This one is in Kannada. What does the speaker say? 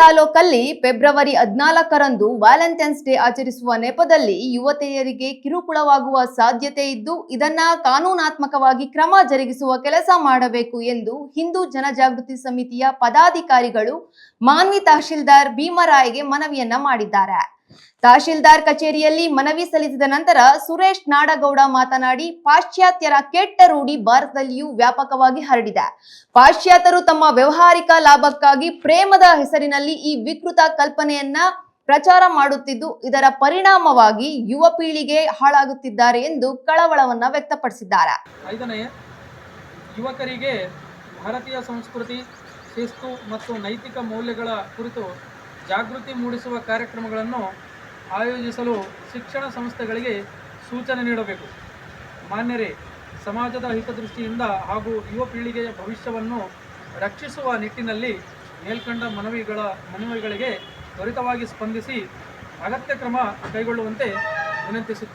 ತಾಲೂಕಲ್ಲಿ ಫೆಬ್ರವರಿ 14ರಂದು ವ್ಯಾಲೆಂಟೈನ್ಸ್ ಡೇ ಆಚರಿಸುವ ನೆಪದಲ್ಲಿ ಯುವತಿಯರಿಗೆ ಕಿರುಕುಳವಾಗುವ ಸಾಧ್ಯತೆ ಇದ್ದು ಇದನ್ನ ಕಾನೂನಾತ್ಮಕವಾಗಿ ಕ್ರಮ ಜರುಗಿಸುವ ಕೆಲಸ ಮಾಡಬೇಕು ಎಂದು ಹಿಂದೂ ಜನಜಾಗೃತಿ ಸಮಿತಿಯ ಪದಾಧಿಕಾರಿಗಳು ಮಾನ್ವಿ ತಹಶೀಲ್ದಾರ್ ಭೀಮರಾಯ್ಗೆ ಮನವಿಯನ್ನ ಮಾಡಿದ್ದಾರೆ. ತಹಶೀಲ್ದಾರ್ ಕಚೇರಿಯಲ್ಲಿ ಮನವಿ ಸಲ್ಲಿಸಿದ ನಂತರ ಸುರೇಶ್ ನಾಡಗೌಡ ಮಾತನಾಡಿ, ಪಾಶ್ಚಾತ್ಯರ ಕೆಟ್ಟ ರೂಢಿ ಭಾರತದಲ್ಲಿಯೂ ವ್ಯಾಪಕವಾಗಿ ಹರಡಿದೆ. ಪಾಶ್ಚಾತ್ಯರು ತಮ್ಮ ವ್ಯವಹಾರಿಕ ಲಾಭಕ್ಕಾಗಿ ಪ್ರೇಮದ ಹೆಸರಿನಲ್ಲಿ ಈ ವಿಕೃತ ಕಲ್ಪನೆಯನ್ನ ಪ್ರಚಾರ ಮಾಡುತ್ತಿದ್ದು ಇದರ ಪರಿಣಾಮವಾಗಿ ಯುವ ಪೀಳಿಗೆ ಹಾಳಾಗುತ್ತಿದ್ದಾರೆ ಎಂದು ಕಳವಳವನ್ನ ವ್ಯಕ್ತಪಡಿಸಿದ್ದಾರೆ. 5ನೇ ಯುವಕರಿಗೆ ಭಾರತೀಯ ಸಂಸ್ಕೃತಿ, ಶಿಸ್ತು ಮತ್ತು ನೈತಿಕ ಮೌಲ್ಯಗಳ ಕುರಿತು ಜಾಗೃತಿ ಮೂಡಿಸುವ ಕಾರ್ಯಕ್ರಮಗಳನ್ನು ಆಯೋಜಿಸಲು ಶಿಕ್ಷಣ ಸಂಸ್ಥೆಗಳಿಗೆ ಸೂಚನೆ ನೀಡಬೇಕು. ಮಾನ್ಯರೇ, ಸಮಾಜದ ಹಿತದೃಷ್ಟಿಯಿಂದ ಹಾಗೂ ಯುವ ಪೀಳಿಗೆಯ ಭವಿಷ್ಯವನ್ನು ರಕ್ಷಿಸುವ ನಿಟ್ಟಿನಲ್ಲಿ ಮೇಲ್ಕಂಡ ಮನವಿಗಳಿಗೆ ತ್ವರಿತವಾಗಿ ಸ್ಪಂದಿಸಿ ಅಗತ್ಯ ಕ್ರಮ ಕೈಗೊಳ್ಳುವಂತೆ ವಿನಂತಿಸುತ್ತೇವೆ.